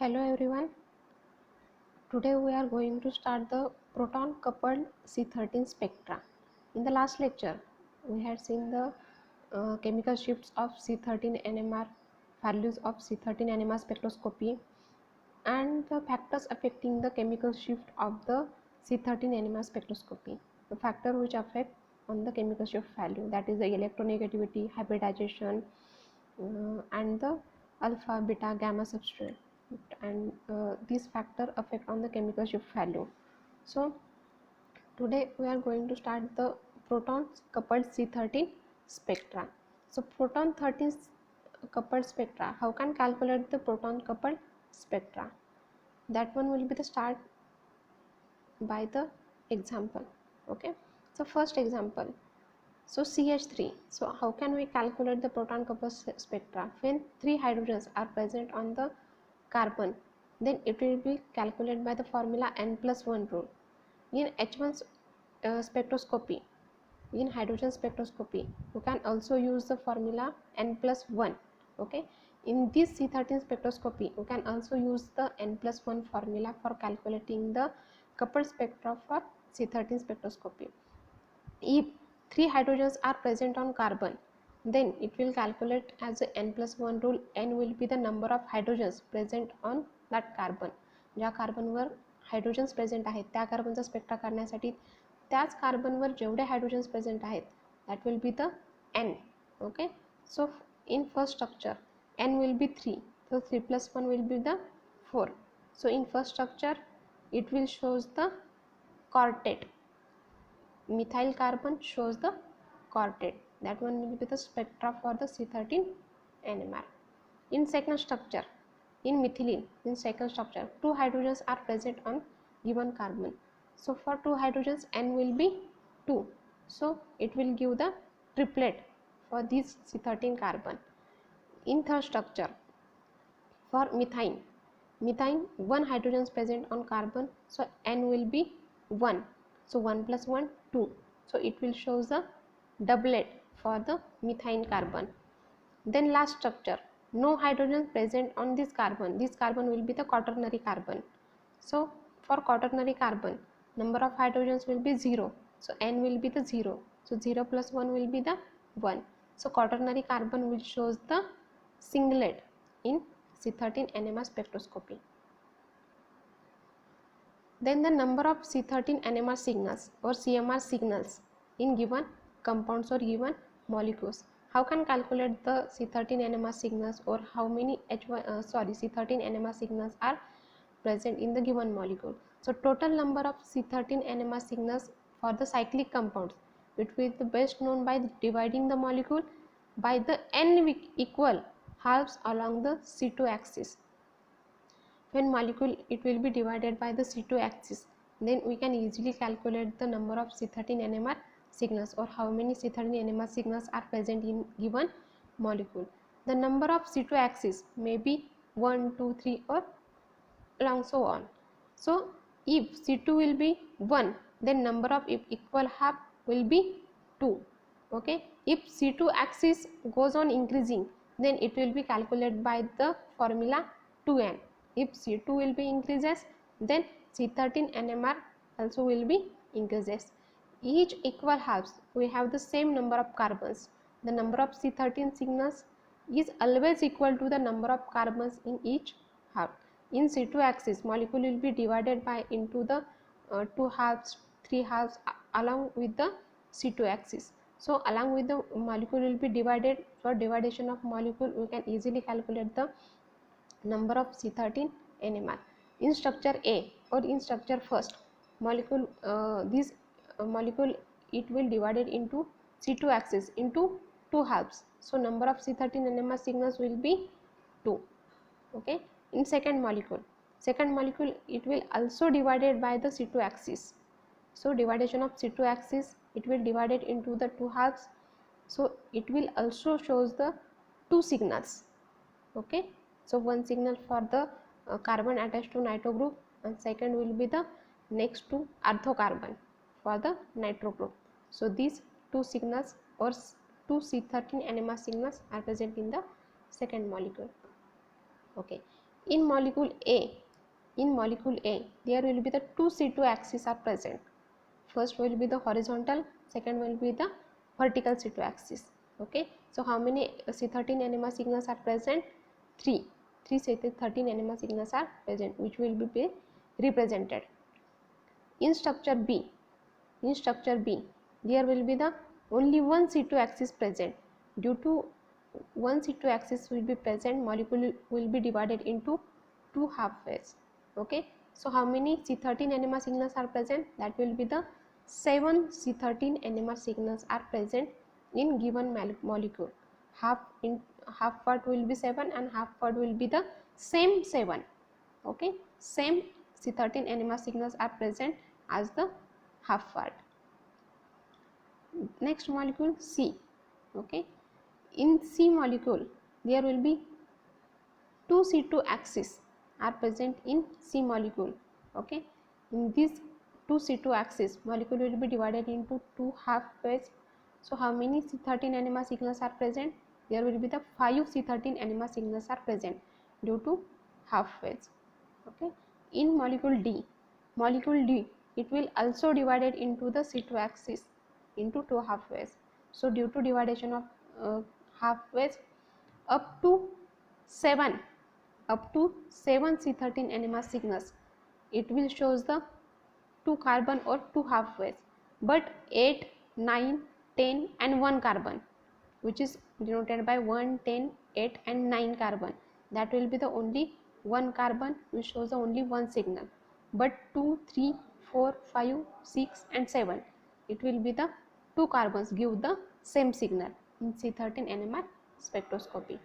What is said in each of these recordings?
Hello everyone. Today we are going to start the proton coupled C13 spectra. In the last lecture, we had seen the chemical shifts of C13 NMR, values of C13 NMR spectroscopy, and the factors affecting the chemical shift of the C13 NMR spectroscopy. The factor which affect on the chemical shift value, that is the electronegativity, hybridization, and the alpha, beta, gamma substrate, and these factor affect on the chemical shift value. So today we are going to start the proton coupled C13 spectra. So proton 13 coupled spectra, how can calculate the proton coupled spectra? That one will be the start by the example. Okay, so first example, so CH3. So how can we calculate the proton coupled spectra? When 3 hydrogens are present on the carbon, then it will be calculated by the formula n+1 rule. In H1 spectroscopy, in hydrogen spectroscopy, you can also use the formula n+1. Okay, in this C13 spectroscopy, you can also use the n+1 formula for calculating the coupled spectra for C13 spectroscopy. If 3 hydrogens are present on carbon, then it will calculate as a n+1 rule. N will be the number of hydrogens present on that carbon. ज्या कार्बनवर hydrogens present आहेत त्या कार्बनचा spectra काढण्यासाठी त्याच कार्बनवर जेवढे hydrogens present आहेत that will be the n. Okay, so in first structure n will be 3, so 3 plus 1 will be the 4. So in first structure it will shows the quartet. Methyl carbon shows the quartet. That one will be the spectra for the C13 NMR. In second structure, in methylene, in second structure, 2 hydrogens are present on given carbon. So for 2 hydrogens, n will be 2. So it will give the triplet for this C13 carbon. In third structure, for methane, 1 hydrogen is present on carbon, so n will be 1. So 1 plus 1 2. So it will show the doublet for the methane carbon. Then last structure, no hydrogen present on this carbon. This carbon will be the quaternary carbon. So for quaternary carbon, number of hydrogens will be 0. So n will be the 0. So 0 plus 1 will be the 1. So quaternary carbon will shows the singlet in C13 NMR spectroscopy. Then the number of C13 NMR signals or CMR signals in given compounds or given molecules. How can calculate the C13 NMR signals, or how many C13 NMR signals are present in the given molecule? So total number of C13 NMR signals for the cyclic compounds, it will be best known by dividing the molecule by the n equal halves along the C2 axis. When molecule it will be divided by the C2 axis, then we can easily calculate the number of C13 NMR signals, or how many C13 NMR signals are present in given molecule. The number of C2 axis may be 1, 2, 3 or along so on. So if C2 will be 1, then number of equal half will be 2. Okay, if C2 axis goes on increasing, then it will be calculated by the formula 2n. If C2 will be increases, then C13 NMR also will be increases. Each equal halves, we have the same number of carbons. The number of C13 signals is always equal to the number of carbons in each half. In C2 axis, molecule will be divided by into the 2 halves, 3 halves along with the C2 axis. So along with the molecule will be divided. For division of molecule, we can easily calculate the number of C13 NMR. In structure A or in structure first molecule, this molecule it will divided into C2 axis into 2 halves. So number of C13 NMR signals will be 2. Okay. In second molecule it will also divided by the C2 axis. So division of C2 axis, it will divided into the 2 halves. So it will also shows the 2 signals. Okay, so one signal for the carbon attached to nitro group, and second will be the next to ortho carbon for the nitro group. So these 2 signals or 2 C13 NMR signals are present in the second molecule. Okay, In molecule A, there will be the two C2 axes are present. First will be the horizontal, second will be the vertical C2 axis. Okay, so how many C13 NMR signals are present? 3 C13 NMR signals are present, which will be represented. In structure B, there will be the only one C2 axis present. Due to one C2 axis will be present, molecule will be divided into two halfways. Okay, so how many C13 NMR signals are present? That will be the 7 C13 NMR signals are present in given molecule. Half part will be 7 and half part will be the same 7. Okay, same C13 NMR signals are present as the half part. Next molecule C. Okay, in C molecule there will be two C2 axes are present in C molecule. Okay, in these two C2 axes, molecule will be divided into two halfways. So how many C13 NMR signals are present? There will be the 5 C13 NMR signals are present due to halfways. Okay, in molecule D, it will also divided into the C2 axis into two halfways. So due to division of halfways, up to 7 C13 NMR signals, it will shows the 2 carbon or 2 halfways, but 8, 9, 10 and 1 carbon, which is denoted by 1, 10, 8 and 9 carbon, that will be the only 1 carbon which shows the only one signal, but 2, 3, 4, 5, 6 and 7, it will be the 2 carbons give the same signal in C13 NMR spectroscopy.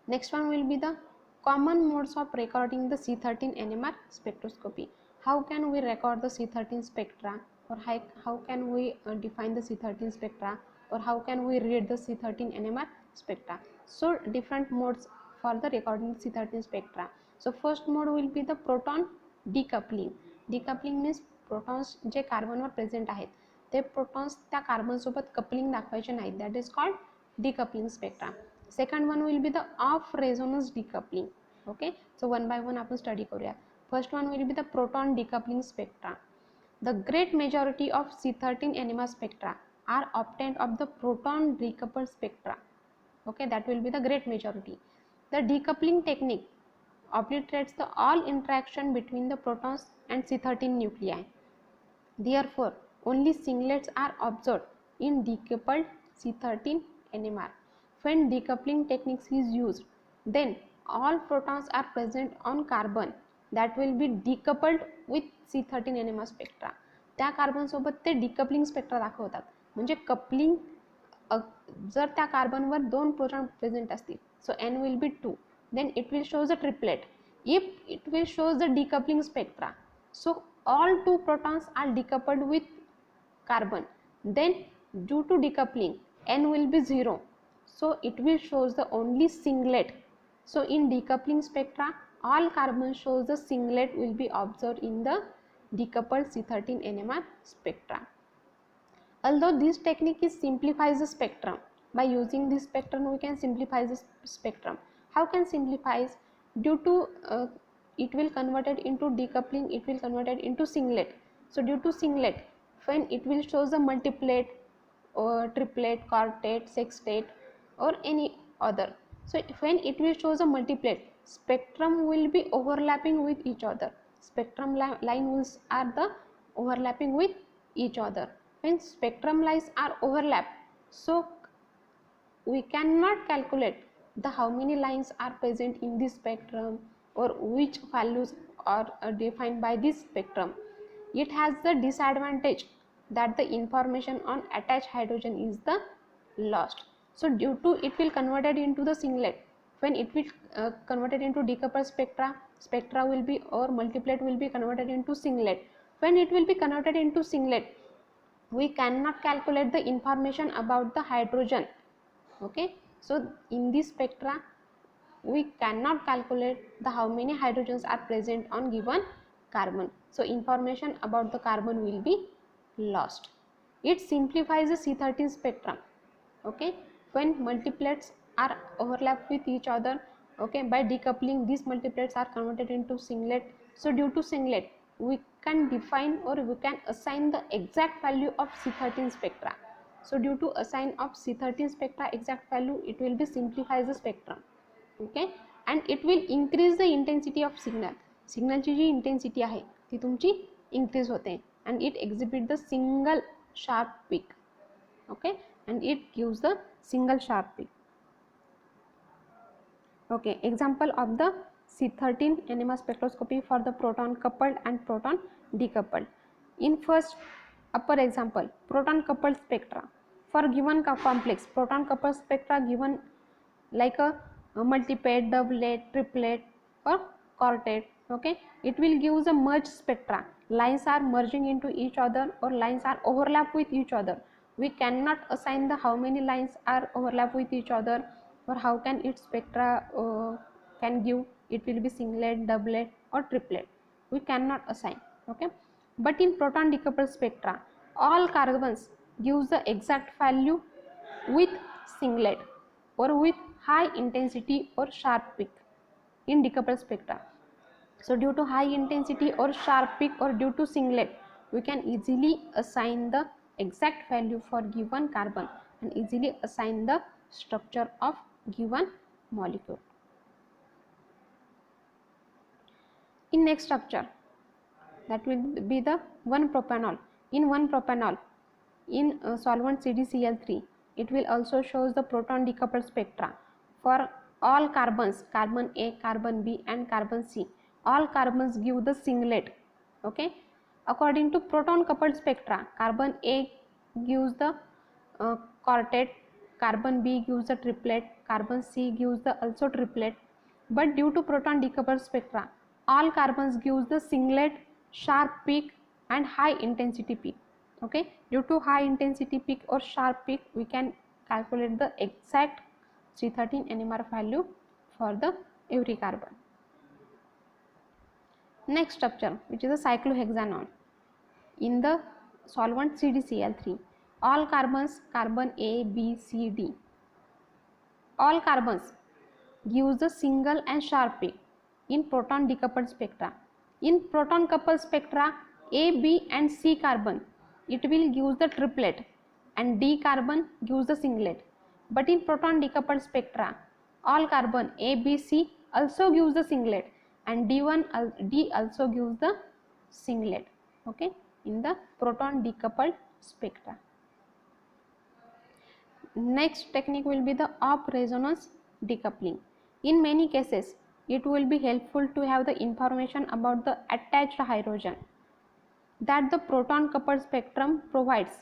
Next one will be the common modes of recording the C13 NMR spectroscopy. How can we record the C13 spectra, or how can we define the C13 spectra, or how can we read the C13 NMR spectra? So different modes for the recording C13 spectra. So first mode will be the proton decoupling. Decoupling means protons J कार्बनवर present आहेत ते protons त्या carbon सोबत coupling दाखवायचे नाहीत, that is called decoupling spectra. Second one will be the off resonance decoupling. Okay, so one by one आपण study करूया. First one will be the proton decoupling spectra. The great majority of C13 NMR spectra are obtained of the proton decoupled spectra. Okay, that will be the great majority. The decoupling technique obliterates the all interaction between the protons and C13 nuclei. Therefore, only singlets are observed in decoupled C13 NMR. When decoupling techniques is used, then all protons are present on carbon that will be decoupled with C13 NMR spectra. त्या carbon सोबत ते decoupling spectra दाखवतात, म्हणजे coupling जर त्या कार्बनवर दोन proton present असतील, सो N will be 2, then it will show the triplet. If it will show the decoupling spectra, so all two protons are decoupled with carbon, then due to decoupling N will be 0, so it will shows the only singlet. So in decoupling spectra, all carbon shows the singlet will be observed in the decoupled C13 NMR spectra. Although this technique is simplifies the spectrum, by using this spectrum we can simplify the spectrum. How can simplifies? Due to it will converted into decoupling, it will converted into singlet. So due to singlet, when it will show the multiplet or triplet, quartet, sextet or any other, so when it will show the multiplet, spectrum will be overlapping with each other. Spectrum lines are the overlapping with each other. When spectrum lines are overlap, so we cannot calculate the how many lines are present in this spectrum or which values are defined by this spectrum. It has the disadvantage that the information on attached hydrogen is the lost. So due to it will converted into the singlet, when it will converted into decoupled spectra will be or multiplet will be converted into singlet. When it will be converted into singlet, we cannot calculate the information about the hydrogen. Okay, so in this spectra we cannot calculate the how many hydrogens are present on given carbon, so information about the carbon will be lost. It simplifies the C13 spectrum. Okay, when multiplets are overlap with each other Okay, by decoupling these multiplates are converted into singlet. So due to singlet we can define or we can assign the exact value of C13 spectra. So due to assign of C13 spectra exact value, it will be simplifies the spectrum. Okay, and it will increase the intensity of signal. Signal ची जी intensity आहे ती तुमची increase होते and it exhibit the single sharp peak. Okay, and it gives the single sharp peak. Okay, example of the C13 NMR spectroscopy for the proton coupled and proton decoupled. In first upper example, proton coupled spectra. For given complex, proton coupled spectra given like a multiplet, doublet, triplet or quartet. Okay, it will give the merged spectra. Lines are merging into each other or lines are overlap with each other. We cannot assign the how many lines are overlap with each other or how can its spectra can give. It will be singlet, doublet or triplet. We cannot assign. Okay, but in proton decoupled spectra, all carbons gives the exact value with singlet or with high intensity or sharp peak in decoupled spectra. So due to high intensity or sharp peak or due to singlet, we can easily assign the exact value for given carbon and easily assign the structure of given molecule. In next structure, that will be the 1-propanol. In 1-propanol, in solvent CdCl3, it will also shows the proton decoupled spectra for all carbons, carbon A, carbon B and carbon C. All carbons give the singlet. Okay, according to proton coupled spectra, carbon A gives the quartet, carbon B gives the triplet, carbon C gives the also triplet. But due to proton decoupled spectra, all carbons gives the singlet, sharp peak and high intensity peak. Okay, due to high intensity peak or sharp peak, we can calculate the exact C13 NMR value for the every carbon. Next structure, which is a cyclohexanol. In the solvent CdCl3, all carbons, carbon A, B, C, D, all carbons gives the single and sharp peak in proton decoupled spectra. In proton coupled spectra, A, B and C carbon, it will give the triplet and D carbon gives the singlet. But in proton decoupled spectra, all carbon A, B, C also gives the singlet and D also gives the singlet. Okay, in the proton decoupled spectra. Next technique will be the off resonance decoupling. In many cases, it will be helpful to have the information about the attached hydrogen that the proton coupled spectrum provides,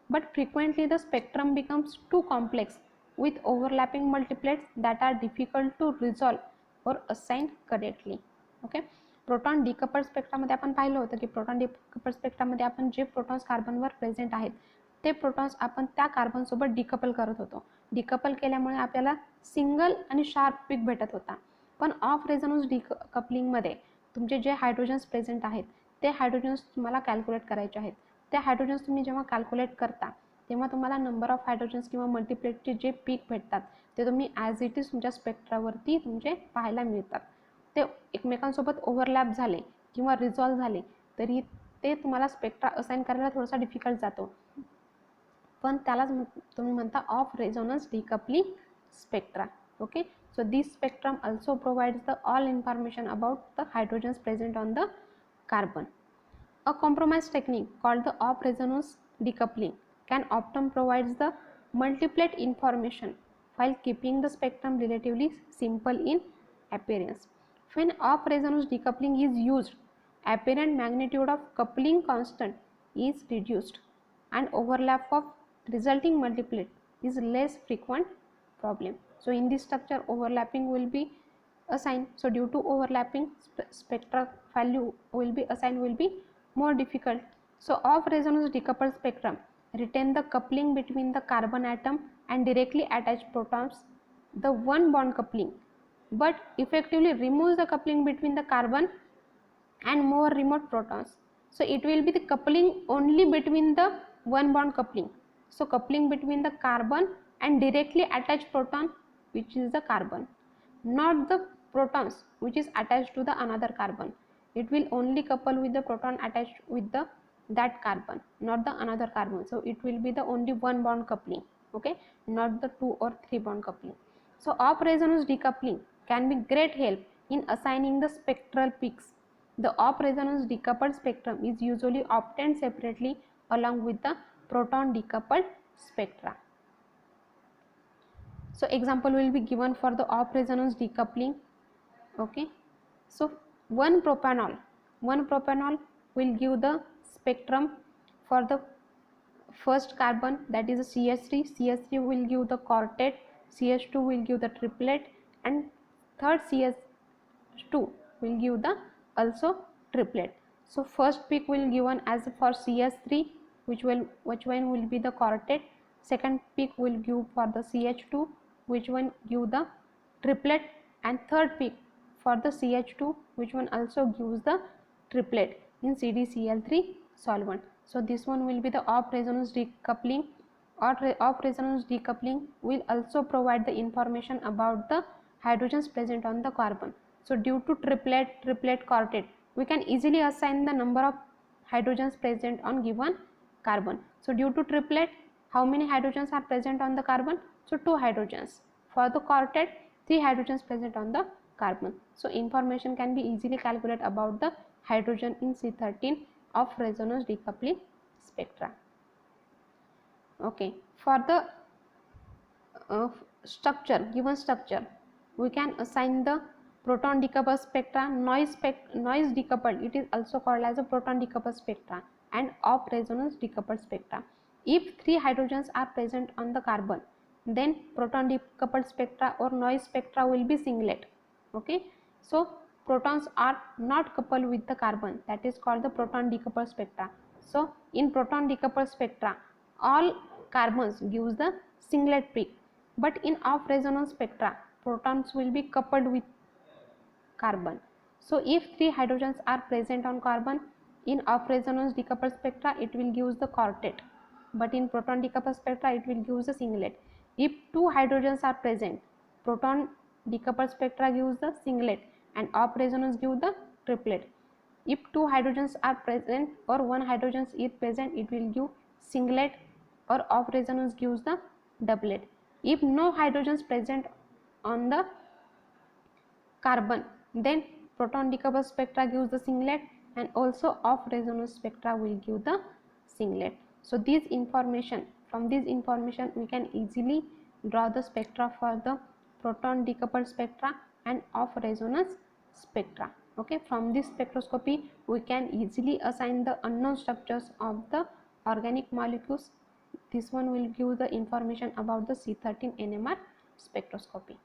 but frequently the spectrum becomes too complex with overlapping multiplets that are difficult to resolve or assign correctly. Okay, proton decoupled स्पेक्ट्रामध्ये आपण पाहिलं होतं की proton decoupled स्पेक्ट्रामध्ये आपण जे protons कार्बनवर present आहेत ते protons आपण त्या कार्बनसोबत डिकपल करत होतो. डिकपल केल्यामुळे आपल्याला सिंगल आणि शार्प पीक भेटत होता. पण ऑफ रेझोनन्स डिकपलिंगमध्ये तुमचे जे हायड्रोजन्स प्रेझेंट आहेत ते हायड्रोजन्स तुम्हाला कॅल्क्युलेट करायचे आहेत. ते हायड्रोजन्स तुम्ही जेव्हा कॅल्क्युलेट करता तेव्हा तुम्हाला नंबर ऑफ हायड्रोजन्स किंवा मल्टीप्लेटचे जे पीक भेटतात ते तुम्ही ॲज इट इज तुमच्या स्पेक्ट्रावरती तुमचे पाहायला मिळतात. ते एकमेकांसोबत ओव्हरलॅप झाले किंवा रिझॉल्व झाले तरी ते तुम्हाला स्पेक्ट्रा असाइन करायला थोडासा डिफिकल्ट जातो. पण त्यालाच तुम्ही म्हणता of resonance decoupling spectra. Okay, so this spectrum also provides the all information about the hydrogens present on the carbon. A compromise technique called the off resonance decoupling can often provide the multiplet information while keeping the spectrum relatively simple in appearance. When off resonance decoupling is used, apparent magnitude of coupling constant is reduced and overlap of resulting multiplet is less frequent problem. So in this structure overlapping will be assigned. So due to overlapping spectra value will be assigned will be more difficult. So off resonance decoupled spectrum retain the coupling between the carbon atom and directly attached protons, the one bond coupling, but effectively removes the coupling between the carbon and more remote protons. So it will be the coupling only between the one bond coupling. So coupling between the carbon and directly attached proton which is the carbon, not the protons which is attached to the another carbon. It will only couple with the proton attached with the that carbon, not the another carbon. So it will be the only one bond coupling, okay, not the 2 or 3 bond coupling. So off resonance decoupling can be great help in assigning the spectral peaks. The off resonance decoupled spectrum is usually obtained separately along with the proton decoupled spectra. So example will be given for the off resonance decoupling. Okay, so one propanol will give the spectrum for the first carbon, that is a CH3. CH3 will give the quartet, CH2 will give the triplet, and third CH2 will give the also triplet. So first peak will given as for CH3, which one will be the quartet. Second peak will give for the CH2, which one give the triplet, and third peak for the CH2, which one also gives the triplet in CdCl3 solvent. So this one will be the off resonance decoupling. Off resonance decoupling will also provide the information about the hydrogens present on the carbon. So due to triplet, quartet, we can easily assign the number of hydrogens present on given carbon. So due to triplet, how many hydrogens are present on the carbon? So 2 hydrogens. For the quartet, 3 hydrogens present on the carbon. So information can be easily calculated about the hydrogen in C13 of resonance decoupling spectra. Okay, for the given structure, we can assign the proton decoupled spectra, noise decoupled, it is also called as a proton decoupled spectra, and off resonance decoupled spectra. If 3 hydrogens are present on the carbon, then proton decoupled spectra or noise spectra will be singlet. Okay, so protons are not coupled with the carbon, that is called the proton decoupled spectra. So in proton decoupled spectra, all carbons gives the singlet peak, but in off resonance spectra, protons will be coupled with carbon. So if 3 hydrogens are present on carbon, in off resonance decoupled spectra it will give the quartet, but in proton decoupled spectra it will give the singlet. If 2 hydrogens are present, proton decoupled spectra gives the singlet and off resonance give the triplet. If 2 hydrogens are present or 1 hydrogen is present, it will give singlet, or off resonance gives the doublet. If no hydrogens present on the carbon, then proton decoupled spectra gives the singlet, and also off resonance spectra will give the singlet. So from this information we can easily draw the spectra for the proton decoupled spectra and off resonance spectra. Okay, from this spectroscopy we can easily assign the unknown structures of the organic molecules. This one will give the information about the C13 NMR spectroscopy.